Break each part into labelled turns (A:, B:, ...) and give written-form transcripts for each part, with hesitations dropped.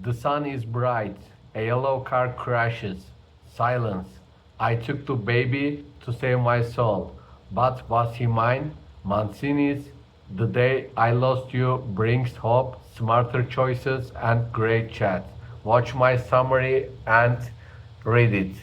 A: The sun is bright. A yellow car crashes. Silence. I took the baby to save my soul. But was he mine? Mancini's The Day I Lost You brings hope, smarter choices, and great chat. Watch my summary and read it.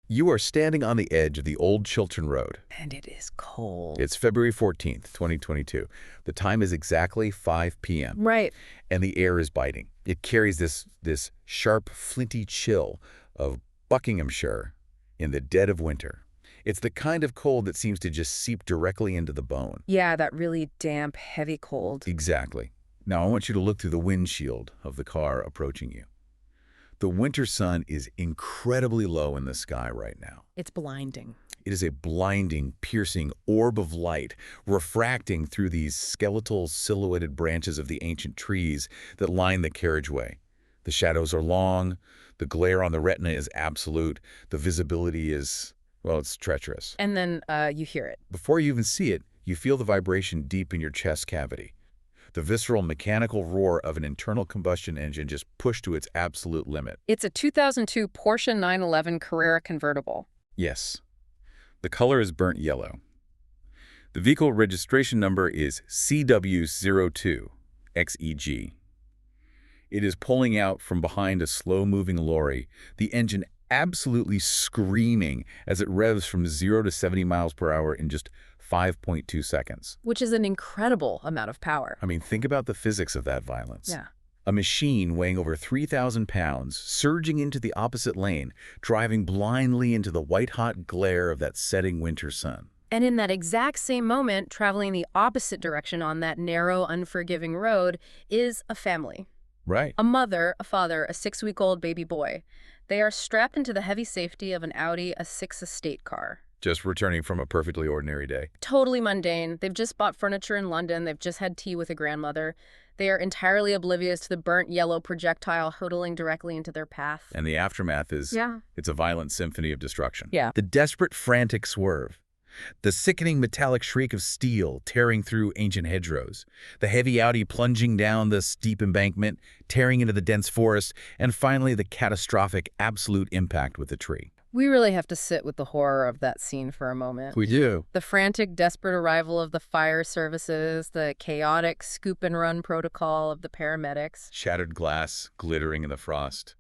B: You are standing on the edge of the Old Chilton Road.
C: And it is cold.
B: It's February 14th, 2022. The time is exactly 5 p.m.
C: Right.
B: And the air is biting. It carries this sharp, flinty chill of Buckinghamshire in the dead of winter. It's the kind of cold that seems to just seep directly into the bone.
C: Yeah, that really damp, heavy cold.
B: Exactly. Now I want you to look through the windshield of the car approaching you. The winter sun is incredibly low in the sky right now.
C: It's blinding.
B: It is a blinding, piercing orb of light refracting through these skeletal, silhouetted branches of the ancient trees that line the carriageway. The shadows are long, the glare on the retina is absolute, the visibility is, well, it's treacherous.
C: And then you hear it.
B: Before you even see it, you feel the vibration deep in your chest cavity. The visceral mechanical roar of an internal combustion engine just pushed to its absolute limit.
C: It's a 2002 Porsche 911 Carrera convertible.
B: Yes. The color is burnt yellow. The vehicle registration number is CW02XEG. It is pulling out from behind a slow-moving lorry, the engine absolutely screaming as it revs from 0 to 70 miles per hour in just 5.2 seconds.
C: Which is an incredible amount of power.
B: I mean, think about the physics of that violence.
C: Yeah.
B: A machine weighing over 3,000 pounds, surging into the opposite lane, driving blindly into the white-hot glare of that setting winter sun.
C: And in that exact same moment, traveling the opposite direction on that narrow, unforgiving road is a family.
B: Right.
C: A mother, a father, a 6-week-old baby boy. They are strapped into the heavy safety of an Audi A6 estate car.
B: Just returning from a perfectly ordinary day.
C: Totally mundane. They've just bought furniture in London. They've just had tea with a grandmother. They are entirely oblivious to the burnt yellow projectile hurtling directly into their path.
B: And the aftermath is, it's a violent symphony of destruction.
C: Yeah.
B: The desperate, frantic swerve. The sickening metallic shriek of steel tearing through ancient hedgerows. The heavy Audi plunging down the steep embankment, tearing into the dense forest, and finally the catastrophic absolute impact with the tree.
C: We really have to sit with the horror of that scene for a moment.
B: We do.
C: The frantic, desperate arrival of the fire services, the chaotic scoop-and-run protocol of the paramedics.
B: Shattered glass glittering in the frost.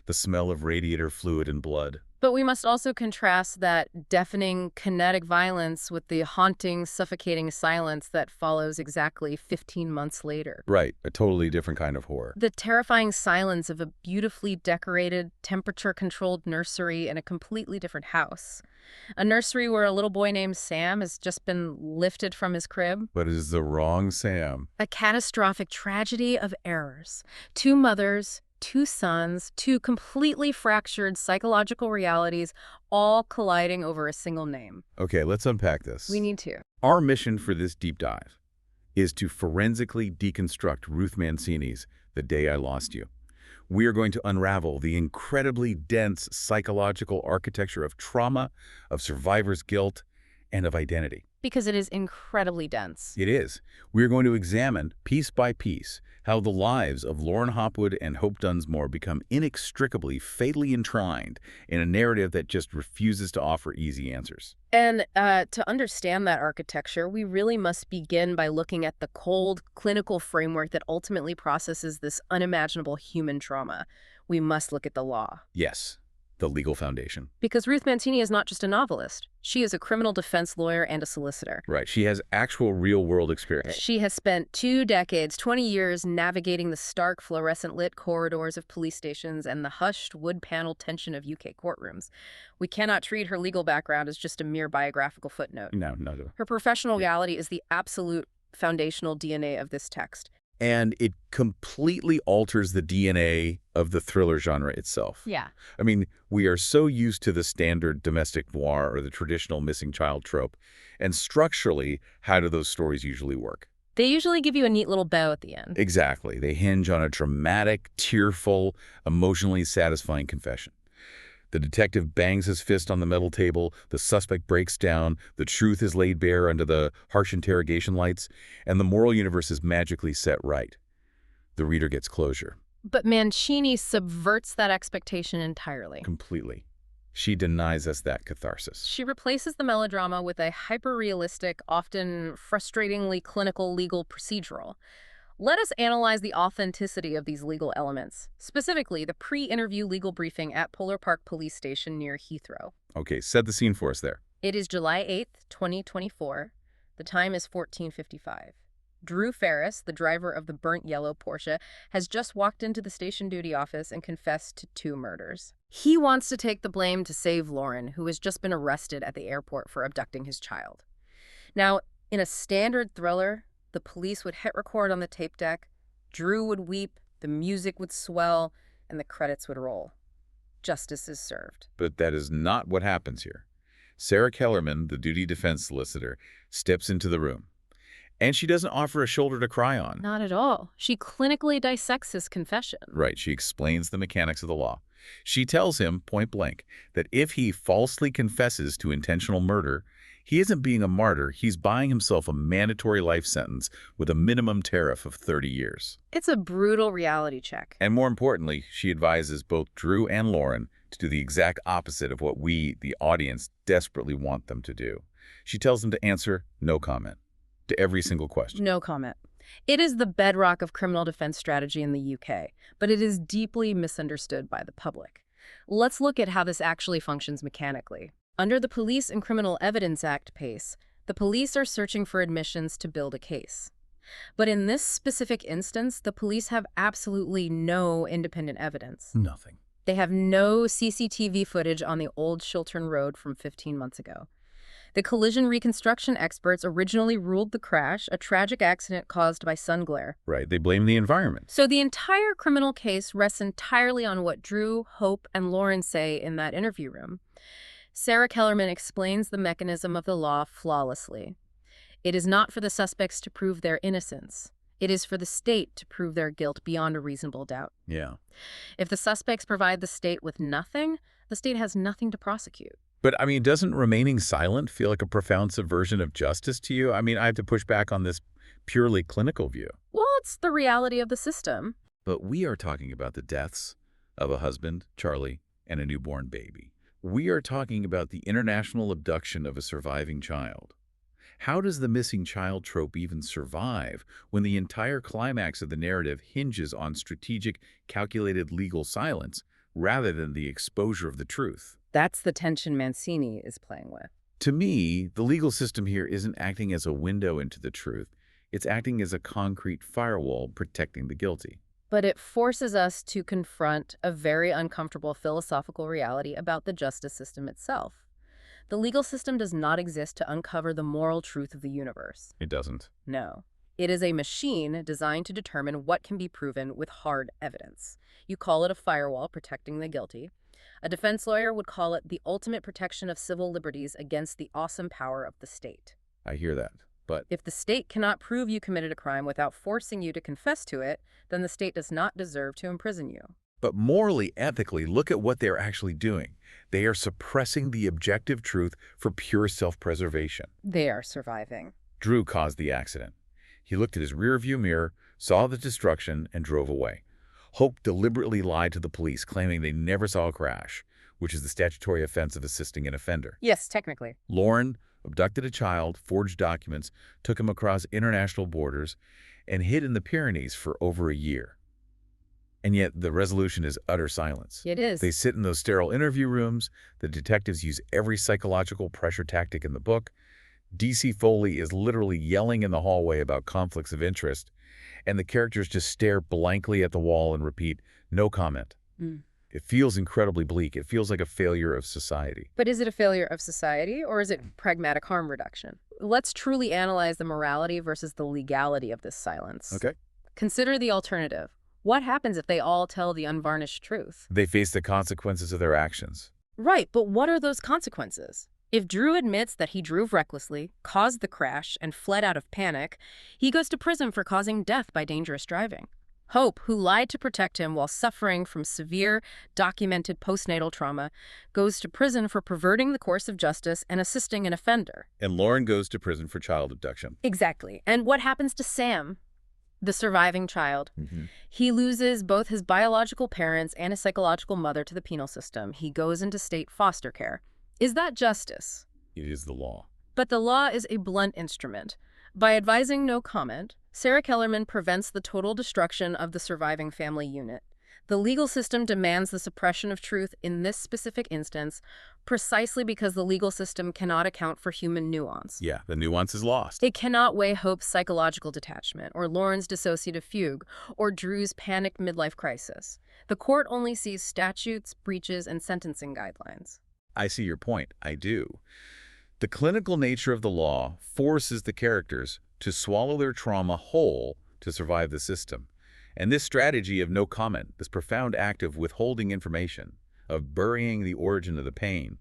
B: The smell of radiator fluid and blood.
C: But we must also contrast that deafening, kinetic violence with the haunting, suffocating silence that follows exactly 15 months later.
B: Right, a totally different kind of horror.
C: The terrifying silence of a beautifully decorated, temperature-controlled nursery in a completely different house. A nursery where a little boy named Sam has just been lifted from his crib.
B: But it is the wrong Sam.
C: A catastrophic tragedy of errors. 2 mothers, 2 sons, 2 completely fractured psychological realities, all colliding over a single name.
B: Okay, let's unpack this.
C: We need to.
B: Our mission for this deep dive is to forensically deconstruct Ruth Mancini's The Day I Lost You. We are going to unravel the incredibly dense psychological architecture of trauma, of survivor's guilt, and of identity.
C: Because it is incredibly dense.
B: It is. We are going to examine, piece by piece, how the lives of Lauren Hopwood and Hope Dunsmore become inextricably, fatally entwined in a narrative that just refuses to offer easy answers.
C: And to understand that architecture, we really must begin by looking at the cold, clinical framework that ultimately processes this unimaginable human trauma. We must look at the law.
B: Yes. The legal foundation.
C: Because Ruth Mancini is not just a novelist. She is a criminal defense lawyer and a solicitor.
B: Right. She has actual real-world experience.
C: She has spent 2 decades, 20 years, navigating the stark, fluorescent-lit corridors of police stations and the hushed, wood-panel tension of UK courtrooms. We cannot treat her legal background as just a mere biographical footnote.
B: No.
C: Her professional reality is the absolute foundational DNA of this text.
B: And it completely alters the DNA of the thriller genre itself.
C: Yeah.
B: I mean, we are so used to the standard domestic noir or the traditional missing child trope. And structurally, how do those stories usually work?
C: They usually give you a neat little bow at the end.
B: Exactly. They hinge on a dramatic, tearful, emotionally satisfying confession. The detective bangs his fist on the metal table, the suspect breaks down, the truth is laid bare under the harsh interrogation lights, and the moral universe is magically set right. The reader gets closure.
C: But Mancini subverts that expectation entirely.
B: Completely. She denies us that catharsis.
C: She replaces the melodrama with a hyper-realistic, often frustratingly clinical legal procedural. Let us analyze the authenticity of these legal elements, specifically the pre-interview legal briefing at Polar Park Police Station near Heathrow.
B: Okay, set the scene for us there.
C: It is July 8th, 2024. The time is 14:55. Drew Ferris, the driver of the burnt yellow Porsche, has just walked into the station duty office and confessed to 2 murders. He wants to take the blame to save Lauren, who has just been arrested at the airport for abducting his child. Now, in a standard thriller, the police would hit record on the tape deck, Drew would weep, the music would swell, and the credits would roll. Justice is served.
B: But that is not what happens here. Sarah Kellerman, the duty defense solicitor, steps into the room. And she doesn't offer a shoulder to cry on.
C: Not at all. She clinically dissects his confession.
B: Right, she explains the mechanics of the law. She tells him, point blank, that if he falsely confesses to intentional murder, he isn't being a martyr, he's buying himself a mandatory life sentence with a minimum tariff of 30 years.
C: It's a brutal reality check.
B: And more importantly, she advises both Drew and Lauren to do the exact opposite of what we, the audience, desperately want them to do. She tells them to answer no comment to every single question.
C: No comment. It is the bedrock of criminal defense strategy in the UK, but it is deeply misunderstood by the public. Let's look at how this actually functions mechanically. Under the Police and Criminal Evidence Act PACE, the police are searching for admissions to build a case. But in this specific instance, the police have absolutely no independent evidence.
B: Nothing.
C: They have no CCTV footage on the Old Chilton Road from 15 months ago. The collision reconstruction experts originally ruled the crash a tragic accident caused by sun glare.
B: Right, they blame the environment.
C: So the entire criminal case rests entirely on what Drew, Hope, and Lauren say in that interview room. Sarah Kellerman explains the mechanism of the law flawlessly. It is not for the suspects to prove their innocence. It is for the state to prove their guilt beyond a reasonable doubt.
B: Yeah.
C: If the suspects provide the state with nothing, the state has nothing to prosecute.
B: But, I mean, doesn't remaining silent feel like a profound subversion of justice to you? I mean, I have to push back on this purely clinical view.
C: Well, it's the reality of the system.
B: But we are talking about the deaths of a husband, Charlie, and a newborn baby. We are talking about the international abduction of a surviving child. How does the missing child trope even survive when the entire climax of the narrative hinges on strategic, calculated legal silence rather than the exposure of the truth?
C: That's the tension Mancini is playing with.
B: To me, the legal system here isn't acting as a window into the truth. It's acting as a concrete firewall protecting the guilty.
C: But it forces us to confront a very uncomfortable philosophical reality about the justice system itself. The legal system does not exist to uncover the moral truth of the universe.
B: It doesn't.
C: No. It is a machine designed to determine what can be proven with hard evidence. You call it a firewall protecting the guilty. A defense lawyer would call it the ultimate protection of civil liberties against the awesome power of the state.
B: I hear that, but
C: If the state cannot prove you committed a crime without forcing you to confess to it, then the state does not deserve to imprison you.
B: morally, ethically, look at what they're actually doing. They are suppressing the objective truth for pure self-preservation.
C: They are surviving.
B: Drew caused the accident. He looked at his rearview mirror, saw the destruction, and drove away. Hope deliberately lied to the police, claiming they never saw a crash, which is the statutory offense of assisting an offender.
C: Yes, technically.
B: Lauren abducted a child, forged documents, took him across international borders, and hid in the Pyrenees for over a year. And yet the resolution is utter silence.
C: It is.
B: They sit in those sterile interview rooms. The detectives use every psychological pressure tactic in the book. D.C. Foley is literally yelling in the hallway about conflicts of interest, and the characters just stare blankly at the wall and repeat, no comment. It feels incredibly bleak. It feels like a failure of society.
C: But is it a failure of society, or is it pragmatic harm reduction? Let's truly analyze the morality versus the legality of this silence.
B: Okay.
C: Consider the alternative. What happens if they all tell the unvarnished truth?
B: They face the consequences of their actions.
C: Right, but what are those consequences? If Drew admits that he drove recklessly, caused the crash, and fled out of panic, he goes to prison for causing death by dangerous driving. Hope, who lied to protect him while suffering from severe, documented postnatal trauma, goes to prison for perverting the course of justice and assisting an offender.
B: And Lauren goes to prison for child abduction.
C: Exactly. And what happens to Sam? The surviving child.
B: Mm-hmm.
C: He loses both his biological parents and his psychological mother to the penal system. He goes into state foster care. Is that justice?
B: It is the law.
C: But the law is a blunt instrument. By advising no comment, Sarah Kellerman prevents the total destruction of the surviving family unit. The legal system demands the suppression of truth in this specific instance, precisely because the legal system cannot account for human nuance.
B: Yeah, the nuance is lost.
C: It cannot weigh Hope's psychological detachment, or Lauren's dissociative fugue, or Drew's panicked midlife crisis. The court only sees statutes, breaches, and sentencing guidelines.
B: I see your point. I do. The clinical nature of the law forces the characters to swallow their trauma whole to survive the system. And this strategy of no comment, this profound act of withholding information, of burying the origin of the pain,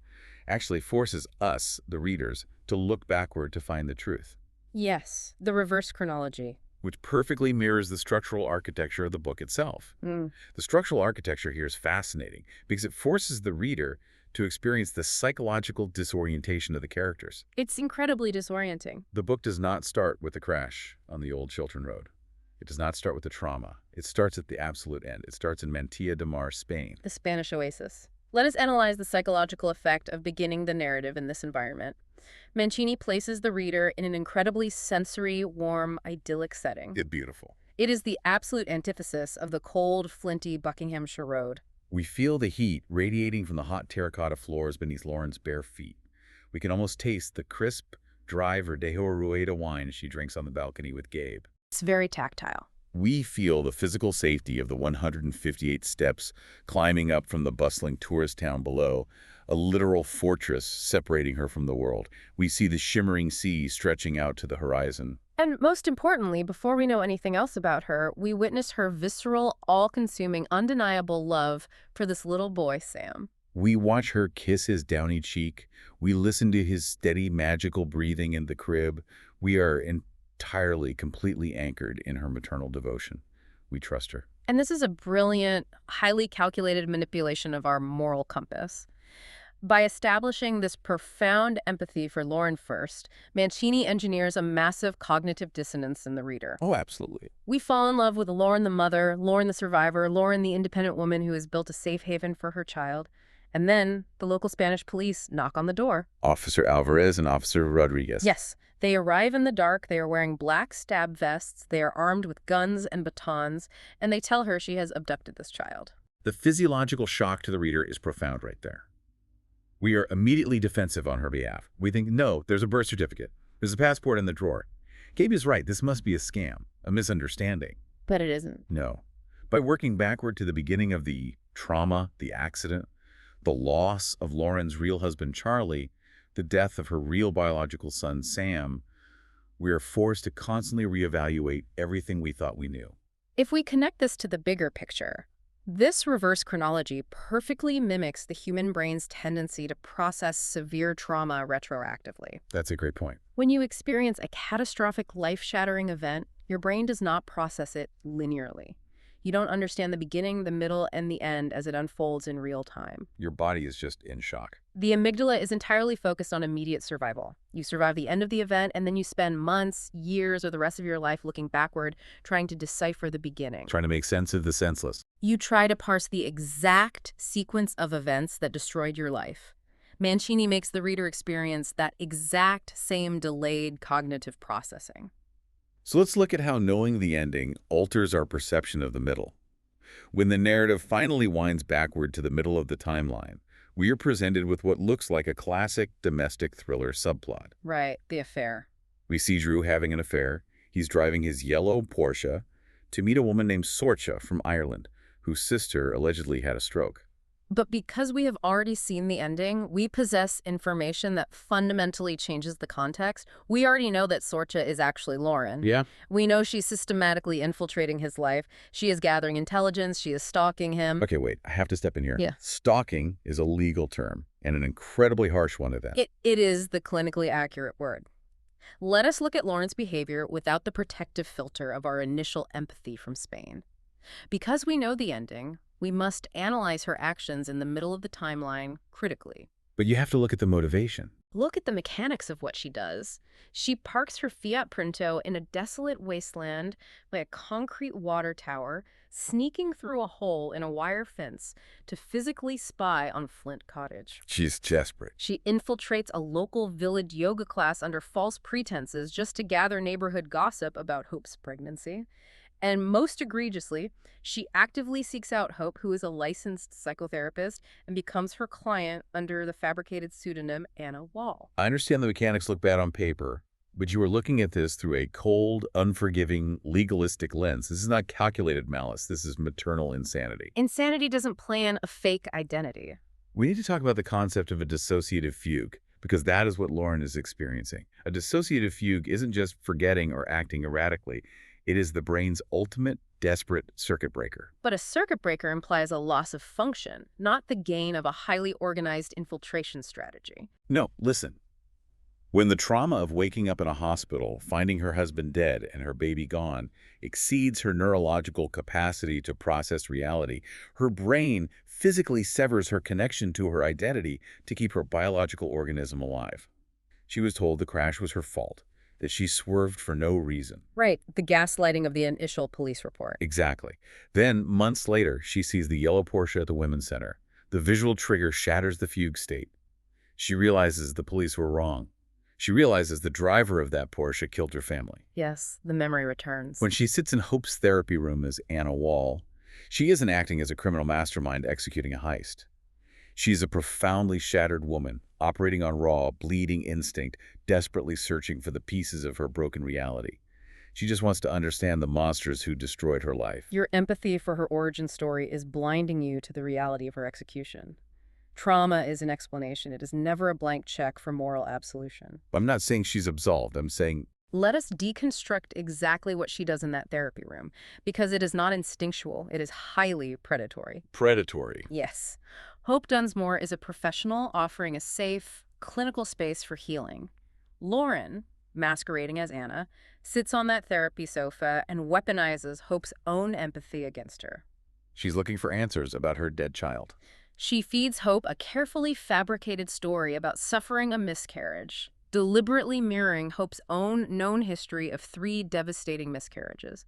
B: actually forces us, the readers, to look backward to find the truth.
C: Yes, the reverse chronology.
B: Which perfectly mirrors the structural architecture of the book itself. The structural architecture here is fascinating because it forces the reader to experience the psychological disorientation of the characters.
C: It's incredibly disorienting.
B: The book does not start with the crash on the Old Chilton Road. It does not start with the trauma. It starts at the absolute end. It starts in Mentia de Mar, Spain.
C: The Spanish Oasis. Let us analyze the psychological effect of beginning the narrative in this environment. Mancini places the reader in an incredibly sensory, warm, idyllic setting.
B: It's beautiful.
C: It is the absolute antithesis of the cold, flinty Buckinghamshire road.
B: We feel the heat radiating from the hot terracotta floors beneath Lauren's bare feet. We can almost taste the crisp, dry Verdejo Rueda wine she drinks on the balcony with Gabe.
C: It's very tactile.
B: We feel the physical safety of the 158 steps climbing up from the bustling tourist town below, a literal fortress separating her from the world. We see the shimmering sea stretching out to the horizon.
C: And most importantly, before we know anything else about her, we witness her visceral, all-consuming, undeniable love for this little boy, Sam.
B: We watch her kiss his downy cheek. We listen to his steady, magical breathing in the crib. We are entirely, completely anchored in her maternal devotion. We trust her.
C: And this is a brilliant, highly calculated manipulation of our moral compass. By establishing this profound empathy for Lauren first, Mancini engineers a massive cognitive dissonance in the reader.
B: Oh, absolutely.
C: We fall in love with Lauren the mother, Lauren the survivor, Lauren the independent woman who has built a safe haven for her child. And then the local Spanish police knock on the door.
B: Officer Alvarez and Officer Rodriguez.
C: Yes. They arrive in the dark, they are wearing black stab vests, they are armed with guns and batons, and they tell her she has abducted this child.
B: The physiological shock to the reader is profound right there. We are immediately defensive on her behalf. We think, no, there's a birth certificate. There's a passport in the drawer. Gabe is right. This must be a scam, a misunderstanding.
C: But it isn't.
B: No. By working backward to the beginning of the trauma, the accident, the loss of Lauren's real husband, Charlie, the death of her real biological son, Sam, we are forced to constantly reevaluate everything we thought we knew.
C: If we connect this to the bigger picture, this reverse chronology perfectly mimics the human brain's tendency to process severe trauma retroactively.
B: That's a great point.
C: When you experience a catastrophic, life-shattering event, your brain does not process it linearly. You don't understand the beginning, the middle, and the end as it unfolds in real time.
B: Your body is just in shock.
C: The amygdala is entirely focused on immediate survival. You survive the end of the event, and then you spend months, years, or the rest of your life looking backward, trying to decipher the beginning.
B: Trying to make sense of the senseless.
C: You try to parse the exact sequence of events that destroyed your life. Mancini makes the reader experience that exact same delayed cognitive processing.
B: So let's look at how knowing the ending alters our perception of the middle. When the narrative finally winds backward to the middle of the timeline, we are presented with what looks like a classic domestic thriller subplot.
C: Right, the affair.
B: We see Drew having an affair. He's driving his yellow Porsche to meet a woman named Sorcha from Ireland, whose sister allegedly had a stroke.
C: But because we have already seen the ending, we possess information that fundamentally changes the context. We already know that Sorcha is actually Lauren.
B: Yeah.
C: We know she's systematically infiltrating his life. She is gathering intelligence. She is stalking him.
B: Okay, wait. I have to step in here.
C: Yeah.
B: Stalking is a legal term, and an incredibly harsh one at that.
C: It is the clinically accurate word. Let us look at Lauren's behavior without the protective filter of our initial empathy from Spain. Because we know the ending, we must analyze her actions in the middle of the timeline critically.
B: But you have to look at the motivation.
C: Look at the mechanics of what she does. She parks her Fiat Punto in a desolate wasteland by a concrete water tower, sneaking through a hole in a wire fence to physically spy on Flint Cottage.
B: She's desperate.
C: She infiltrates a local village yoga class under false pretenses just to gather neighborhood gossip about Hope's pregnancy. And most egregiously, she actively seeks out Hope, who is a licensed psychotherapist, and becomes her client under the fabricated pseudonym Anna Wall.
B: I understand the mechanics look bad on paper, but you are looking at this through a cold, unforgiving, legalistic lens. This is not calculated malice. This is maternal insanity.
C: Insanity doesn't plan a fake identity.
B: We need to talk about the concept of a dissociative fugue, because that is what Lauren is experiencing. A dissociative fugue isn't just forgetting or acting erratically. It is the brain's ultimate, desperate circuit breaker.
C: But a circuit breaker implies a loss of function, not the gain of a highly organized infiltration strategy.
B: No, listen. When the trauma of waking up in a hospital, finding her husband dead and her baby gone, exceeds her neurological capacity to process reality, her brain physically severs her connection to her identity to keep her biological organism alive. She was told the crash was her fault, that she swerved for no reason.
C: Right, the gaslighting of the initial police report.
B: Exactly. Then, months later, she sees the yellow Porsche at the Women's Center. The visual trigger shatters the fugue state. She realizes the police were wrong. She realizes the driver of that Porsche killed her family.
C: Yes, the memory returns.
B: When she sits in Hope's therapy room as Anna Wall, she isn't acting as a criminal mastermind executing a heist. She's a profoundly shattered woman, operating on raw, bleeding instinct, desperately searching for the pieces of her broken reality. She just wants to understand the monsters who destroyed her life.
C: Your empathy for her origin story is blinding you to the reality of her execution. Trauma is an explanation. It is never a blank check for moral absolution.
B: I'm not saying she's absolved. I'm saying
C: Let us deconstruct exactly what she does in that therapy room, because it is not instinctual. It is highly predatory.
B: predatory.
C: Yes. Hope Dunsmore is a professional offering a safe, clinical space for healing. Lauren, masquerading as Anna, sits on that therapy sofa and weaponizes Hope's own empathy against her.
B: She's looking for answers about her dead child.
C: She feeds Hope a carefully fabricated story about suffering a miscarriage, deliberately mirroring Hope's own known history of 3 devastating miscarriages.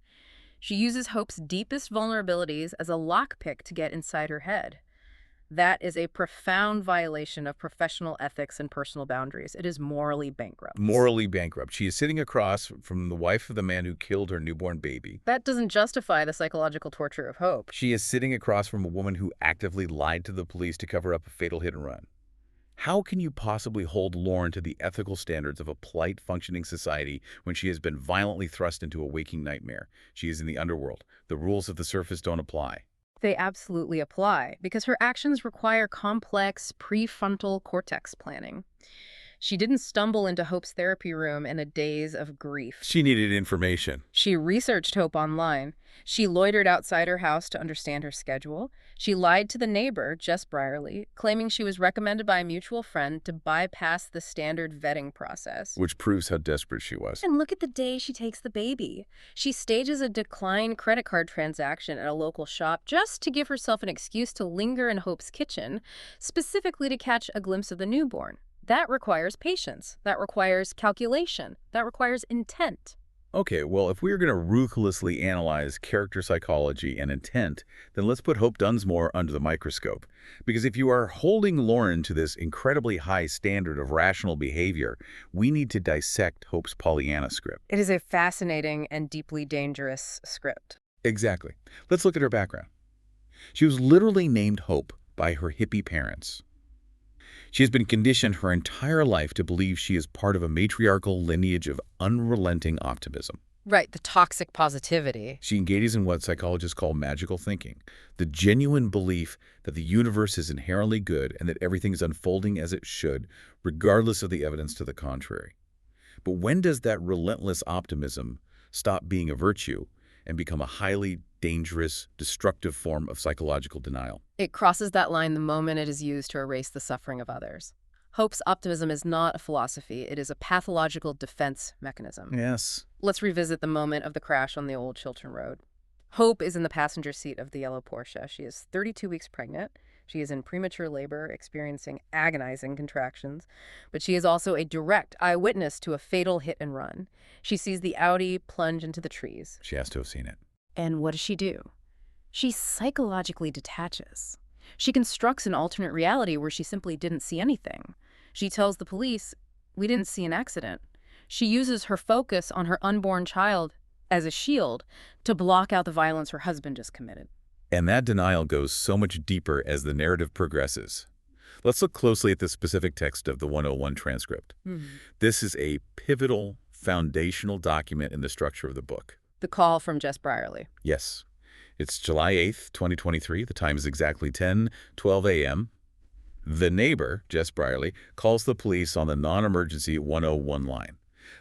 C: She uses Hope's deepest vulnerabilities as a lockpick to get inside her head. That is a profound violation of professional ethics and personal boundaries. It is morally bankrupt.
B: Morally bankrupt. She is sitting across from the wife of the man who killed her newborn baby.
C: That doesn't justify the psychological torture of Hope.
B: She is sitting across from a woman who actively lied to the police to cover up a fatal hit and run. How can you possibly hold Lauren to the ethical standards of a polite, functioning society when she has been violently thrust into a waking nightmare? She is in the underworld. The rules of the surface don't apply.
C: They absolutely apply, because her actions require complex prefrontal cortex planning. She didn't stumble into Hope's therapy room in a daze of grief.
B: She needed information.
C: She researched Hope online. She loitered outside her house to understand her schedule. She lied to the neighbor, Jess Brierly, claiming she was recommended by a mutual friend to bypass the standard vetting process.
B: Which proves how desperate she was.
C: And look at the day she takes the baby. She stages a declined credit card transaction at a local shop just to give herself an excuse to linger in Hope's kitchen, specifically to catch a glimpse of the newborn. That requires patience. That requires calculation. That requires intent.
B: Okay, well, if we're going to ruthlessly analyze character psychology and intent, then let's put Hope Dunsmore under the microscope. Because if you are holding Lauren to this incredibly high standard of rational behavior, we need to dissect Hope's Pollyanna script.
C: It is a fascinating and deeply dangerous script.
B: Exactly. Let's look at her background. She was literally named Hope by her hippie parents. She has been conditioned her entire life to believe she is part of a matriarchal lineage of unrelenting optimism.
C: Right, the toxic positivity.
B: She engages in what psychologists call magical thinking, the genuine belief that the universe is inherently good and that everything is unfolding as it should, regardless of the evidence to the contrary. But when does that relentless optimism stop being a virtue and become a highly dangerous, destructive form of psychological denial?
C: It crosses that line the moment it is used to erase the suffering of others. Hope's optimism is not a philosophy. It is a pathological defense mechanism.
B: Yes.
C: Let's revisit the moment of the crash on the Old Chilton Road. Hope is in the passenger seat of the Yellow Porsche. She is 32 weeks pregnant. She is in premature labor, experiencing agonizing contractions, but she is also a direct eyewitness to a fatal hit and run. She sees the Audi plunge into the trees.
B: She has to have seen it.
C: And what does she do? She psychologically detaches. She constructs an alternate reality where she simply didn't see anything. She tells the police, "We didn't see an accident." She uses her focus on her unborn child as a shield to block out the violence her husband just committed.
B: And that denial goes so much deeper as the narrative progresses. Let's look closely at the specific text of the 101 transcript. This is a pivotal, foundational document in the structure of the book.
C: The call from Jess Brierley.
B: Yes. It's July 8th, 2023. The time is exactly 10:12 a.m. The neighbor, Jess Brierley, calls the police on the non-emergency 101 line.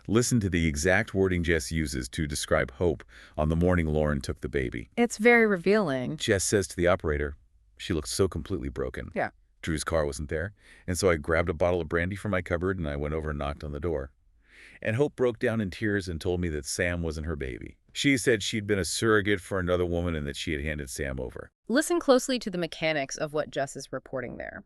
B: Listen to the exact wording Jess uses to describe Hope on the morning Lauren took the baby.
C: It's very revealing.
B: Jess says to the operator, "She looked so completely broken."
C: Yeah.
B: Drew's car wasn't there, and so I grabbed a bottle of brandy from my cupboard and I went over and knocked on the door. And Hope broke down in tears and told me that Sam wasn't her baby. She said she'd been a surrogate for another woman and that she had handed Sam over.
C: Listen closely to the mechanics of what Jess is reporting there.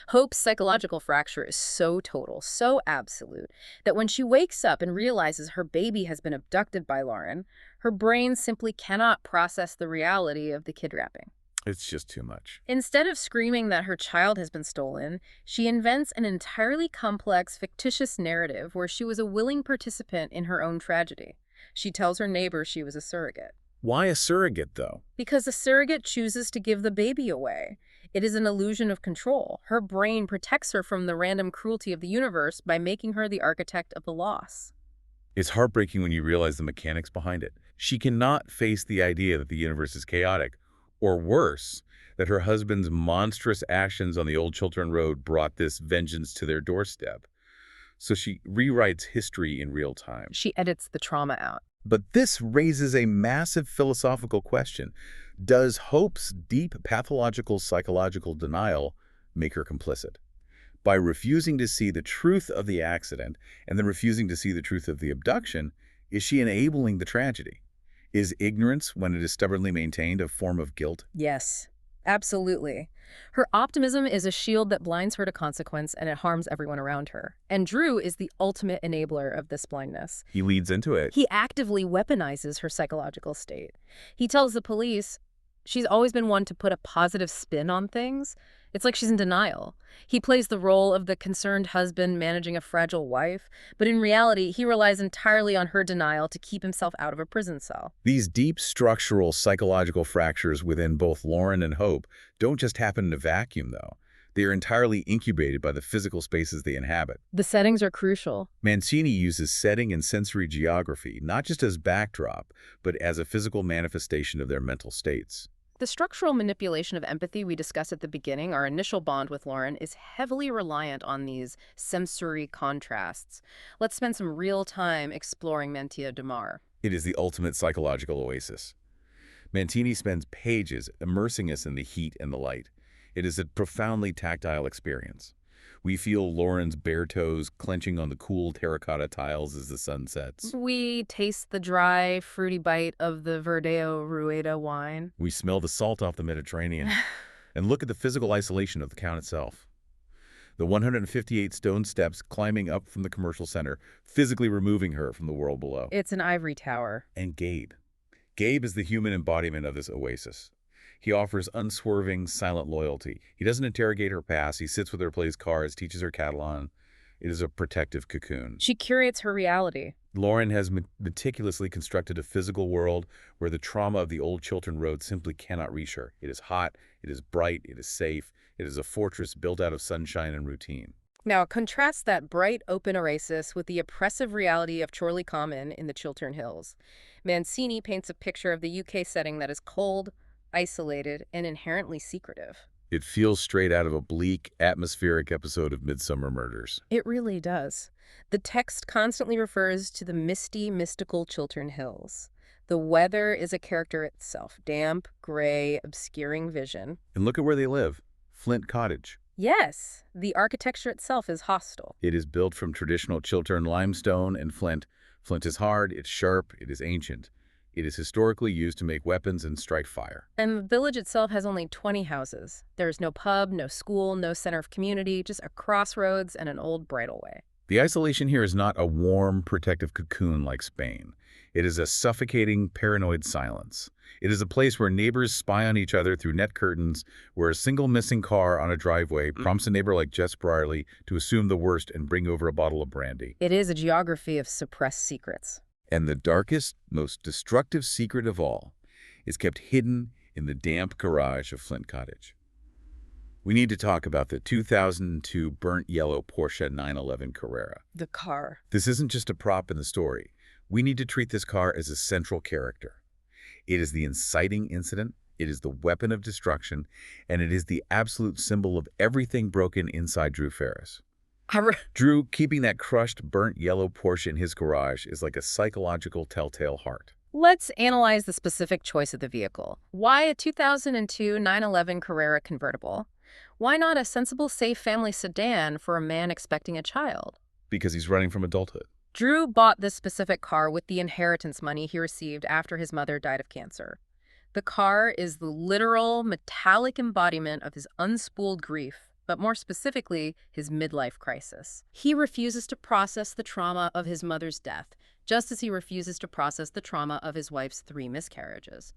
C: Hope's psychological fracture is so total, so absolute, that when she wakes up and realizes her baby has been abducted by Lauren, her brain simply cannot process the reality of the kidnapping.
B: It's just too much.
C: Instead of screaming that her child has been stolen, she invents an entirely complex, fictitious narrative where she was a willing participant in her own tragedy. She tells her neighbor she was a surrogate.
B: Why a surrogate, though?
C: Because a surrogate chooses to give the baby away. It is an illusion of control. Her brain protects her from the random cruelty of the universe by making her the architect of the loss.
B: It's heartbreaking when you realize the mechanics behind it. She cannot face the idea that the universe is chaotic, or worse, that her husband's monstrous actions on the Old Chilton Road brought this vengeance to their doorstep. So she rewrites history in real time.
C: She edits the trauma out.
B: But this raises a massive philosophical question. Does Hope's deep pathological psychological denial make her complicit? By refusing to see the truth of the accident and then refusing to see the truth of the abduction, is she enabling the tragedy? Is ignorance, when it is stubbornly maintained, a form of guilt?
C: Yes, absolutely. Her optimism is a shield that blinds her to consequence, and it harms everyone around her. And Drew is the ultimate enabler of this blindness.
B: He leads into it.
C: He actively weaponizes her psychological state. He tells the police she's always been one to put a positive spin on things. It's like she's in denial. He plays the role of the concerned husband managing a fragile wife, but in reality, he relies entirely on her denial to keep himself out of a prison cell.
B: These deep structural psychological fractures within both Lauren and Hope don't just happen in a vacuum, though. They are entirely incubated by the physical spaces they inhabit.
C: The settings are crucial.
B: Mancini uses setting and sensory geography not just as backdrop, but as a physical manifestation of their mental states.
C: The structural manipulation of empathy we discussed at the beginning, our initial bond with Lauren, is heavily reliant on these sensory contrasts. Let's spend some real time exploring Mentia de Mar.
B: It is the ultimate psychological oasis. Mancini spends pages immersing us in the heat and the light. It is a profoundly tactile experience. We feel Lauren's bare toes clenching on the cool terracotta tiles as the sun sets.
C: We taste the dry, fruity bite of the Verdeo Rueda wine.
B: We smell the salt off the Mediterranean. And look at the physical isolation of the count itself. The 158 stone steps climbing up from the commercial center, physically removing her from the world below.
C: It's an ivory tower.
B: And Gabe. Gabe is the human embodiment of this oasis. He offers unswerving, silent loyalty. He doesn't interrogate her past. He sits with her, plays cards, teaches her Catalan. It is a protective cocoon.
C: She curates her reality.
B: Lauren has meticulously constructed a physical world where the trauma of the Old Chilton Road simply cannot reach her. It is hot, it is bright, it is safe. It is a fortress built out of sunshine and routine.
C: Now, contrast that bright, open oasis with the oppressive reality of Chorley Common in the Chiltern Hills. Mancini paints a picture of the UK setting that is cold, isolated, and inherently secretive.
B: It feels straight out of a bleak, atmospheric episode of Midsummer Murders.
C: It really does. The text constantly refers to the misty, mystical Chiltern Hills. The weather is a character itself, damp, gray, obscuring vision.
B: And look at where they live. Flint Cottage.
C: Yes, the architecture itself is hostile.
B: It is built from traditional Chiltern limestone and flint. Flint is hard, it's sharp, it is ancient. It is historically used to make weapons and strike fire.
C: And the village itself has only 20 houses. There's no pub, no school, no center of community, just a crossroads and an old bridleway.
B: The isolation here is not a warm, protective cocoon like Spain. It is a suffocating, paranoid silence. It is a place where neighbors spy on each other through net curtains, where a single missing car on a driveway prompts a neighbor like Jess Brierly to assume the worst and bring over a bottle of brandy.
C: It is a geography of suppressed secrets.
B: And the darkest, most destructive secret of all is kept hidden in the damp garage of Flint Cottage. We need to talk about the 2002 burnt yellow Porsche 911 Carrera.
C: The car.
B: This isn't just a prop in the story. We need to treat this car as a central character. It is the inciting incident, it is the weapon of destruction, and it is the absolute symbol of everything broken inside Drew Ferris. Drew, keeping that crushed, burnt yellow Porsche in his garage is like a psychological telltale heart.
C: Let's analyze the specific choice of the vehicle. Why a 2002 911 Carrera convertible? Why not a sensible, safe family sedan for a man expecting a child?
B: Because he's running from adulthood.
C: Drew bought this specific car with the inheritance money he received after his mother died of cancer. The car is the literal, metallic embodiment of his unspooled grief, but more specifically, his midlife crisis. He refuses to process the trauma of his mother's death, just as he refuses to process the trauma of his wife's 3 miscarriages.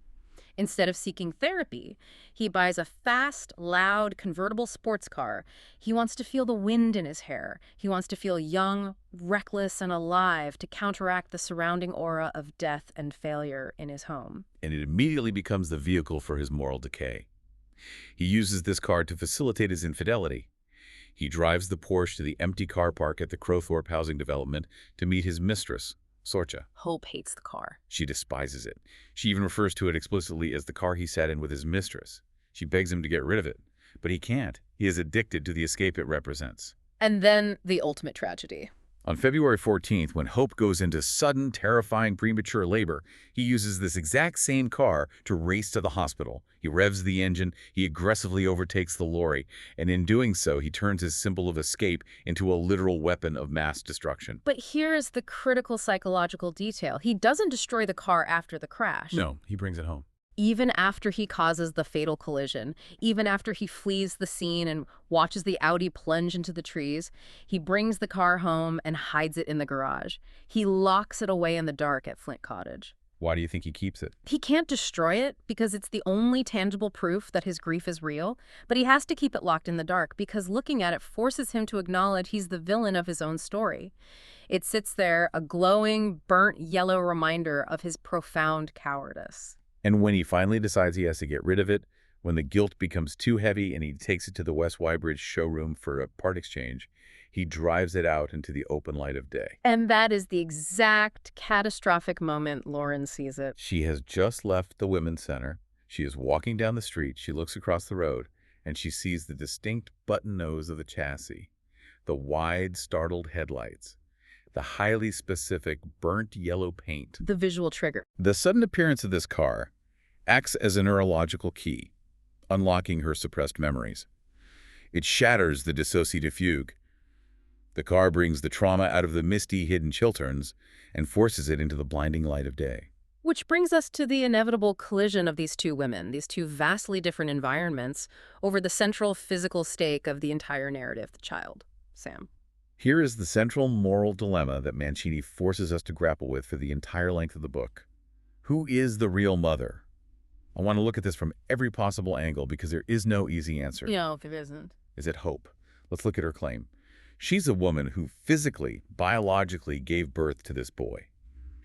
C: Instead of seeking therapy, he buys a fast, loud, convertible sports car. He wants to feel the wind in his hair. He wants to feel young, reckless, and alive to counteract the surrounding aura of death and failure in his home.
B: And it immediately becomes the vehicle for his moral decay. He uses this car to facilitate his infidelity. He drives the Porsche to the empty car park at the Crowthorpe housing development to meet his mistress, Sorcha.
C: Hope hates the car.
B: She despises it. She even refers to it explicitly as the car he sat in with his mistress. She begs him to get rid of it, but he can't. He is addicted to the escape it represents.
C: And then the ultimate tragedy.
B: On February 14th, when Hope goes into sudden, terrifying premature labor, he uses this exact same car to race to the hospital. He revs the engine, he aggressively overtakes the lorry, and in doing so, he turns his symbol of escape into a literal weapon of mass destruction.
C: But here's the critical psychological detail. He doesn't destroy the car after the crash.
B: No, he brings it home.
C: Even after he causes the fatal collision, even after he flees the scene and watches the Audi plunge into the trees, he brings the car home and hides it in the garage. He locks it away in the dark at Flint Cottage.
B: Why do you think he keeps it?
C: He can't destroy it because it's the only tangible proof that his grief is real, but he has to keep it locked in the dark because looking at it forces him to acknowledge he's the villain of his own story. It sits there, a glowing, burnt yellow reminder of his profound cowardice.
B: And when he finally decides he has to get rid of it, when the guilt becomes too heavy and he takes it to the West Wybridge showroom for a part exchange, he drives it out into the open light of day.
C: And that is the exact catastrophic moment Lauren sees it.
B: She has just left the Women's Center. She is walking down the street. She looks across the road, and she sees the distinct button nose of the chassis, the wide, startled headlights, the highly specific burnt yellow paint.
C: The visual trigger.
B: The sudden appearance of this car acts as a neurological key, unlocking her suppressed memories. It shatters the dissociative fugue. The car brings the trauma out of the misty, hidden Chilterns and forces it into the blinding light of day.
C: Which brings us to the inevitable collision of these two women, these two vastly different environments, over the central physical stake of the entire narrative, the child, Sam.
B: Here is the central moral dilemma that Mancini forces us to grapple with for the entire length of the book. Who is the real mother? I want to look at this from every possible angle because there is no easy answer.
C: No, there isn't.
B: Is it Hope? Let's look at her claim. She's a woman who physically, biologically gave birth to this boy.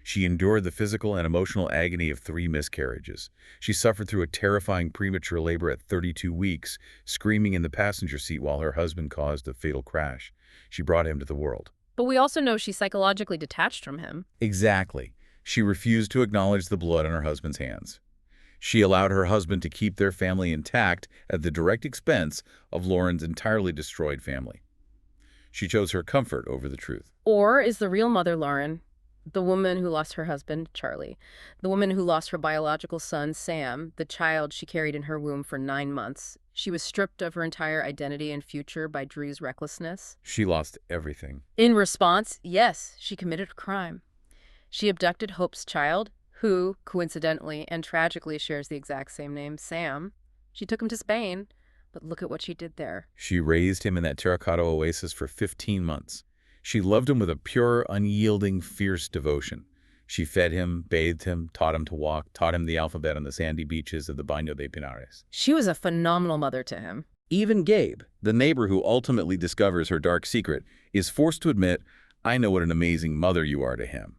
B: She endured the physical and emotional agony of 3 miscarriages. She suffered through a terrifying premature labor at 32 weeks, screaming in the passenger seat while her husband caused a fatal crash. She brought him to the world.
C: But we also know she's psychologically detached from him.
B: Exactly. She refused to acknowledge the blood on her husband's hands. She allowed her husband to keep their family intact at the direct expense of Lauren's entirely destroyed family. She chose her comfort over the truth.
C: Or is the real mother Lauren, the woman who lost her husband, Charlie, the woman who lost her biological son, Sam, the child she carried in her womb for 9 months? She was stripped of her entire identity and future by Drew's recklessness.
B: She lost everything.
C: In response, yes, she committed a crime. She abducted Hope's child, who, coincidentally and tragically, shares the exact same name, Sam. She took him to Spain, but look at what she did there.
B: She raised him in that terracotta oasis for 15 months. She loved him with a pure, unyielding, fierce devotion. She fed him, bathed him, taught him to walk, taught him the alphabet on the sandy beaches of the Baño de Pinares.
C: She was a phenomenal mother to him.
B: Even Gabe, the neighbor who ultimately discovers her dark secret, is forced to admit, I know what an amazing mother you are to him.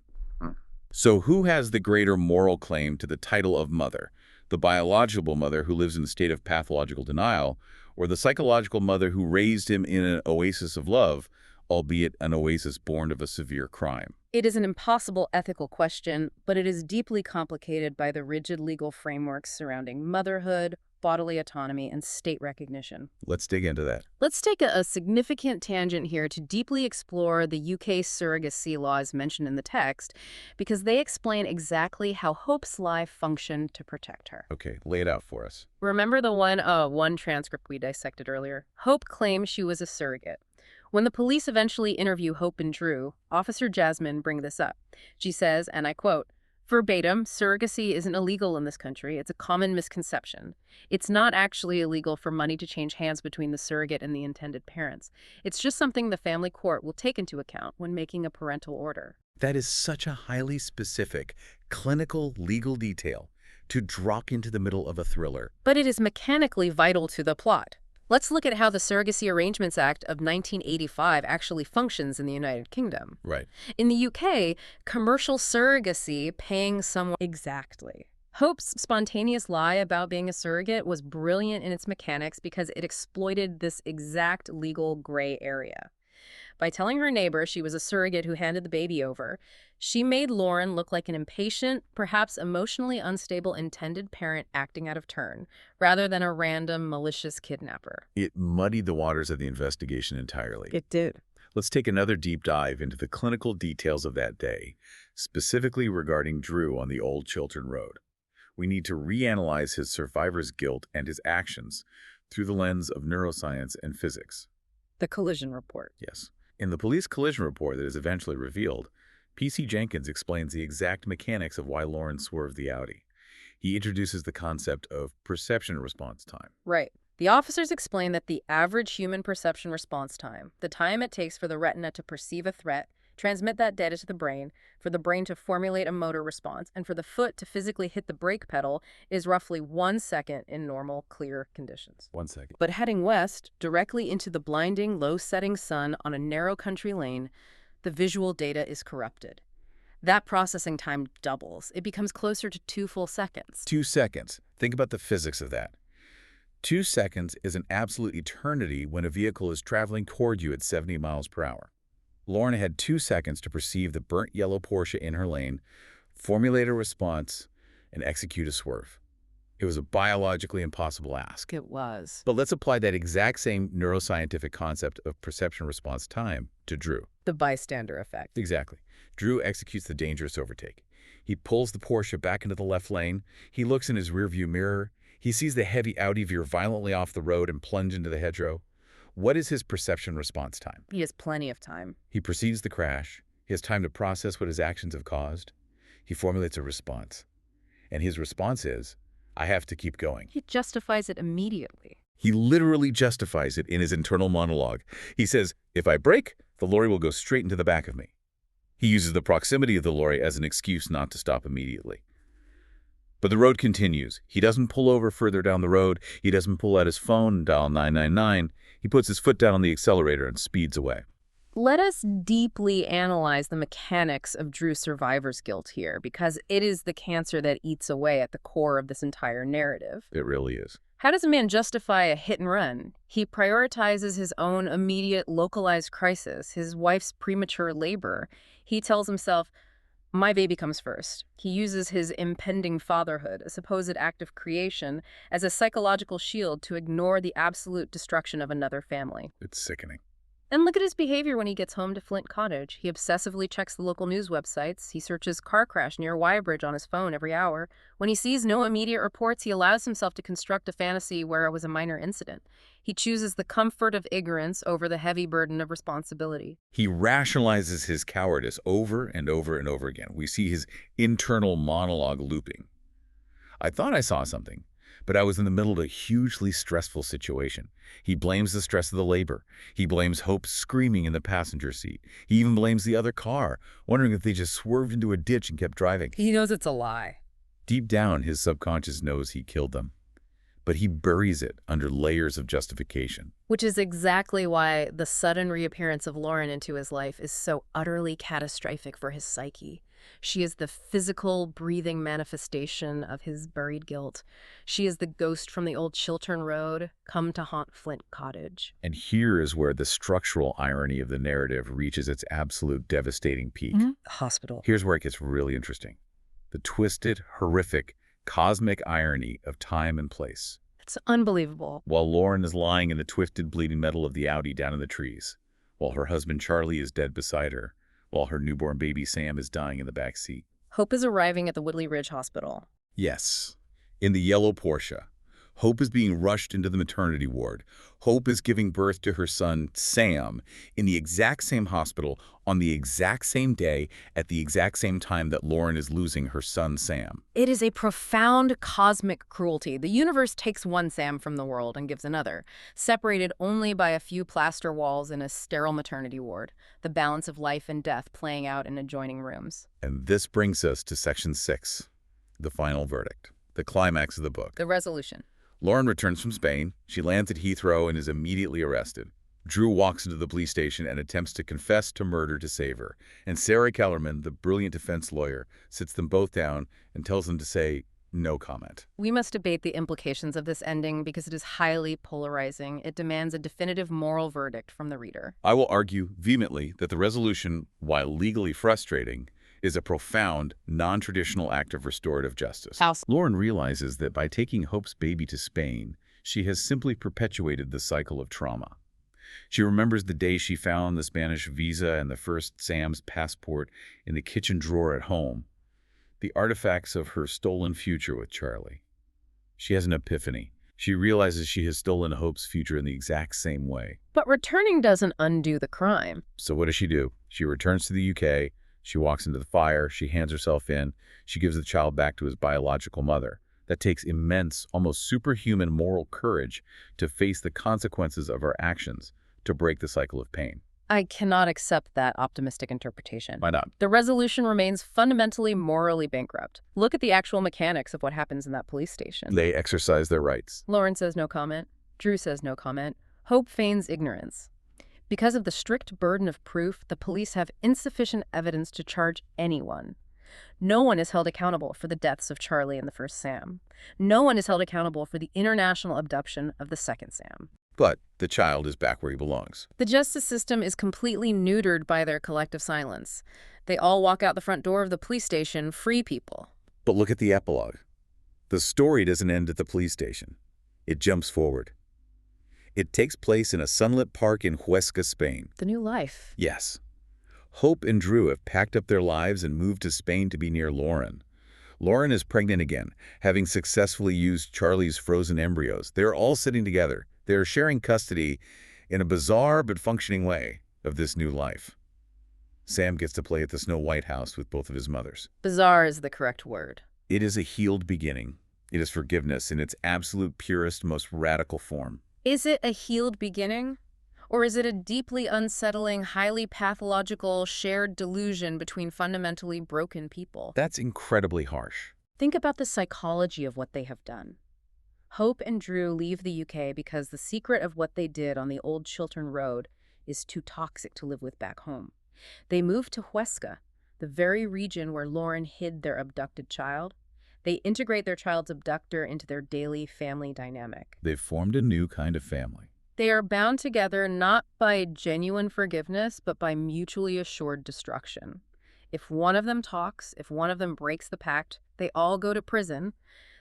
B: So who has the greater moral claim to the title of mother? The biological mother who lives in a state of pathological denial, or the psychological mother who raised him in an oasis of love, albeit an oasis born of a severe crime?
C: It is an impossible ethical question, but it is deeply complicated by the rigid legal frameworks surrounding motherhood, bodily autonomy, and state recognition.
B: Let's dig into that.
C: Let's take a significant tangent here to deeply explore the UK surrogacy laws mentioned in the text, because they explain exactly how Hope's lie functioned to protect her.
B: Okay, lay it out for us.
C: Remember the one transcript we dissected earlier? Hope claimed she was a surrogate. When the police eventually interview Hope and Drew, Officer Jasmine brings this up. She says, and I quote, verbatim, surrogacy isn't illegal in this country. It's a common misconception. It's not actually illegal for money to change hands between the surrogate and the intended parents. It's just something the family court will take into account when making a parental order.
B: That is such a highly specific, clinical legal detail to drop into the middle of a thriller.
C: But it is mechanically vital to the plot. Let's look at how the Surrogacy Arrangements Act of 1985 actually functions in the United Kingdom.
B: Right.
C: In the UK, commercial surrogacy, paying someone exactly. Hope's spontaneous lie about being a surrogate was brilliant in its mechanics because it exploited this exact legal gray area. By telling her neighbor she was a surrogate who handed the baby over, she made Lauren look like an impatient, perhaps emotionally unstable intended parent acting out of turn, rather than a random, malicious kidnapper.
B: It muddied the waters of the investigation entirely.
C: It did.
B: Let's take another deep dive into the clinical details of that day, specifically regarding Drew on the Old Chilton Road. We need to reanalyze his survivor's guilt and his actions through the lens of neuroscience and physics.
C: The collision report.
B: Yes. In the police collision report that is eventually revealed, P.C. Jenkins explains the exact mechanics of why Lauren swerved the Audi. He introduces the concept of perception response time.
C: Right. The officers explain that the average human perception response time, the time it takes for the retina to perceive a threat, transmit that data to the brain, for the brain to formulate a motor response, and for the foot to physically hit the brake pedal, is roughly 1 second in normal, clear conditions.
B: 1 second.
C: But heading west, directly into the blinding, low-setting sun on a narrow country lane, the visual data is corrupted. That processing time doubles. It becomes closer to 2 full seconds.
B: 2 seconds. Think about the physics of that. 2 seconds is an absolute eternity when a vehicle is traveling toward you at 70 miles per hour. Lauren had 2 seconds to perceive the burnt yellow Porsche in her lane, formulate a response, and execute a swerve. It was a biologically impossible ask.
C: It was.
B: But let's apply that exact same neuroscientific concept of perception response time to Drew.
C: The bystander effect.
B: Exactly. Drew executes the dangerous overtake. He pulls the Porsche back into the left lane. He looks in his rearview mirror. He sees the heavy Audi veer violently off the road and plunge into the hedgerow. What is his perception response time?
C: He has plenty of time.
B: He perceives the crash. He has time to process what his actions have caused. He formulates a response. And his response is, I have to keep going.
C: He justifies it immediately.
B: He literally justifies it in his internal monologue. He says, if I brake, the lorry will go straight into the back of me. He uses the proximity of the lorry as an excuse not to stop immediately. But the road continues. He doesn't pull over further down the road. He doesn't pull out his phone and dial 999. He puts his foot down on the accelerator and speeds away.
C: Let us deeply analyze the mechanics of Drew's survivor's guilt here, because it is the cancer that eats away at the core of this entire narrative.
B: It really is.
C: How does a man justify a hit and run? He prioritizes his own immediate localized crisis, his wife's premature labor. He tells himself, my baby comes first. He uses his impending fatherhood, a supposed act of creation, as a psychological shield to ignore the absolute destruction of another family.
B: It's sickening.
C: And look at his behavior when he gets home to Flint Cottage. He obsessively checks the local news websites. He searches car crash near Bridge on his phone every hour. When he sees no immediate reports, he allows himself to construct a fantasy where it was a minor incident. He chooses the comfort of ignorance over the heavy burden of responsibility.
B: He rationalizes his cowardice over and over and over again. We see his internal monologue looping. I thought I saw something, but I was in the middle of a hugely stressful situation. He blames the stress of the labor. He blames Hope screaming in the passenger seat. He even blames the other car, wondering if they just swerved into a ditch and kept driving.
C: He knows it's a lie.
B: Deep down, his subconscious knows he killed them, but he buries it under layers of justification.
C: Which is exactly why the sudden reappearance of Lauren into his life is so utterly catastrophic for his psyche. She is the physical, breathing manifestation of his buried guilt. She is the ghost from the Old Chilton Road, come to haunt Flint Cottage.
B: And here is where the structural irony of the narrative reaches its absolute devastating peak.
C: Hospital.
B: Here's where it gets really interesting. The twisted, horrific, cosmic irony of time and place.
C: It's unbelievable.
B: While Lauren is lying in the twisted, bleeding metal of the Audi down in the trees, while her husband Charlie is dead beside her, while her newborn baby Sam is dying in the back seat.
C: Hope is arriving at the Woodley Ridge Hospital.
B: Yes, in the Yellow Porsche. Hope is being rushed into the maternity ward. Hope is giving birth to her son, Sam, in the exact same hospital on the exact same day at the exact same time that Lauren is losing her son, Sam.
C: It is a profound cosmic cruelty. The universe takes one Sam from the world and gives another, separated only by a few plaster walls in a sterile maternity ward, the balance of life and death playing out in adjoining rooms.
B: And this brings us to Section 6, the final verdict, the climax of the book.
C: The resolution.
B: Lauren returns from Spain. She lands at Heathrow and is immediately arrested. Drew walks into the police station and attempts to confess to murder to save her. And Sarah Kellerman, the brilliant defense lawyer, sits them both down and tells them to say no comment.
C: We must debate the implications of this ending because it is highly polarizing. It demands a definitive moral verdict from the reader.
B: I will argue vehemently that the resolution, while legally frustrating, is a profound, non-traditional act of restorative justice. Lauren realizes that by taking Hope's baby to Spain, she has simply perpetuated the cycle of trauma. She remembers the day she found the Spanish visa and the first Sam's passport in the kitchen drawer at home, the artifacts of her stolen future with Charlie. She has an epiphany. She realizes she has stolen Hope's future in the exact same way.
C: But returning doesn't undo the crime.
B: So what does she do? She returns to the UK. She walks into the fire, she hands herself in, she gives the child back to his biological mother. That takes immense, almost superhuman moral courage to face the consequences of her actions, to break the cycle of pain.
C: I cannot accept that optimistic interpretation.
B: Why not?
C: The resolution remains fundamentally morally bankrupt. Look at the actual mechanics of what happens in that police station.
B: They exercise their rights.
C: Lauren says no comment. Drew says no comment. Hope feigns ignorance. Because of the strict burden of proof, the police have insufficient evidence to charge anyone. No one is held accountable for the deaths of Charlie and the first Sam. No one is held accountable for the international abduction of the second Sam.
B: But the child is back where he belongs.
C: The justice system is completely neutered by their collective silence. They all walk out the front door of the police station, free people.
B: But look at the epilogue. The story doesn't end at the police station. It jumps forward. It takes place in a sunlit park in Huesca, Spain.
C: The new life.
B: Yes. Hope and Drew have packed up their lives and moved to Spain to be near Lauren. Lauren is pregnant again, having successfully used Charlie's frozen embryos. They're all sitting together. They're sharing custody in a bizarre but functioning way of this new life. Sam gets to play at the Snow White house with both of his mothers.
C: Bizarre is the correct word.
B: It is a healed beginning. It is forgiveness in its absolute purest, most radical form.
C: Is it a healed beginning? Or is it a deeply unsettling, highly pathological, shared delusion between fundamentally broken people?
B: That's incredibly harsh.
C: Think about the psychology of what they have done. Hope and Drew leave the UK because the secret of what they did on the Old Chilton Road is too toxic to live with back home. They move to Huesca, the very region where Lauren hid their abducted child. They integrate their child's abductor into their daily family dynamic.
B: They've formed a new kind of family.
C: They are bound together not by genuine forgiveness, but by mutually assured destruction. If one of them talks, if one of them breaks the pact, they all go to prison.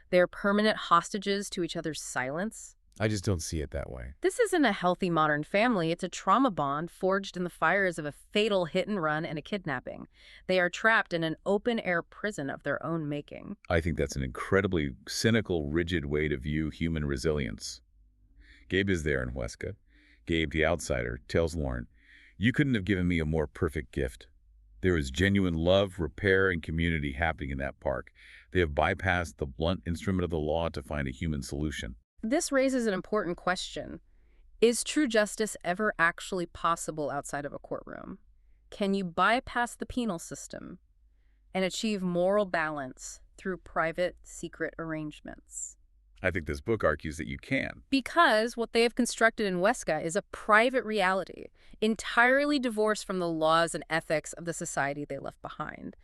C: They are permanent hostages to each other's silence.
B: I just don't see it that way.
C: This isn't a healthy modern family. It's a trauma bond forged in the fires of a fatal hit and run and a kidnapping. They are trapped in an open-air prison of their own making.
B: I think that's an incredibly cynical, rigid way to view human resilience. Gabe is there in Huesca. Gabe, the outsider, tells Lauren, "You couldn't have given me a more perfect gift." There is genuine love, repair, and community happening in that park. They have bypassed the blunt instrument of the law to find a human solution.
C: This raises an important question. Is true justice ever actually possible outside of a courtroom? Can you bypass the penal system and achieve moral balance through private, secret arrangements?
B: I think this book argues that you can.
C: Because what they have constructed in Huesca is a private reality, entirely divorced from the laws and ethics of the society they left behind.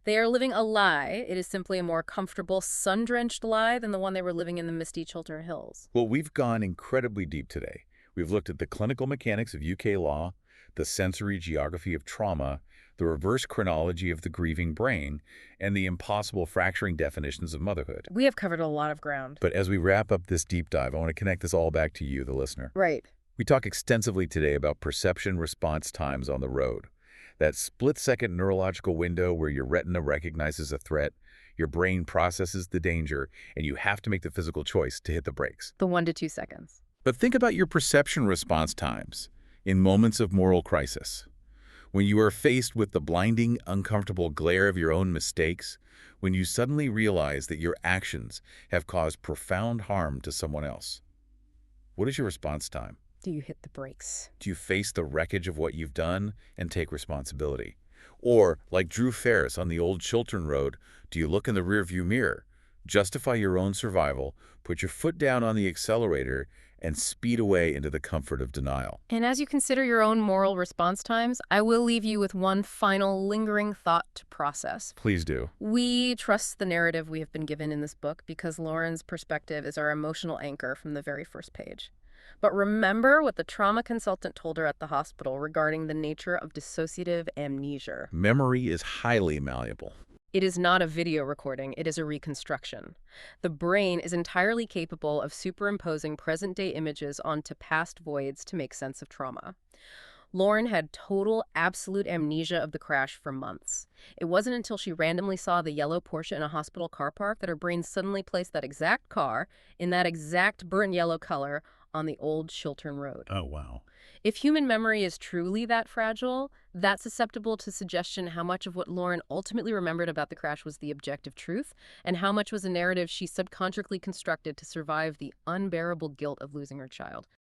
C: They are living a lie. It is simply a more comfortable, sun-drenched lie than the one they were living in the misty Chiltern Hills.
B: Well, we've gone incredibly deep today. We've looked at the clinical mechanics of UK law, the sensory geography of trauma, the reverse chronology of the grieving brain, and the impossible fracturing definitions of motherhood.
C: We have covered a lot of ground.
B: But as we wrap up this deep dive, I want to connect this all back to you, the listener.
C: Right.
B: We talk extensively today about perception response times on the road. That split-second neurological window where your retina recognizes a threat, your brain processes the danger, and you have to make the physical choice to hit the brakes.
C: The 1 to 2 seconds.
B: But think about your perception response times in moments of moral crisis. When you are faced with the blinding, uncomfortable glare of your own mistakes, when you suddenly realize that your actions have caused profound harm to someone else. What is your response time?
C: Do you hit the brakes?
B: Do you face the wreckage of what you've done and take responsibility? Or, like Drew Ferris on the Old Chilton Road, do you look in the rearview mirror, justify your own survival, put your foot down on the accelerator, and speed away into the comfort of denial?
C: And as you consider your own moral response times, I will leave you with one final lingering thought to process.
B: Please do.
C: We trust the narrative we have been given in this book because Lauren's perspective is our emotional anchor from the very first page. But remember what the trauma consultant told her at the hospital regarding the nature of dissociative amnesia.
B: Memory is highly malleable.
C: It is not a video recording, it is a reconstruction. The brain is entirely capable of superimposing present-day images onto past voids to make sense of trauma. Lauren had total, absolute amnesia of the crash for months. It wasn't until she randomly saw the yellow Porsche in a hospital car park that her brain suddenly placed that exact car in that exact burnt yellow color on the Old Chilton Road.
B: Oh, wow.
C: If human memory is truly that fragile, that's susceptible to suggestion how much of what Lauren ultimately remembered about the crash was the objective truth, and how much was a narrative she subconsciously constructed to survive the unbearable guilt of losing her child.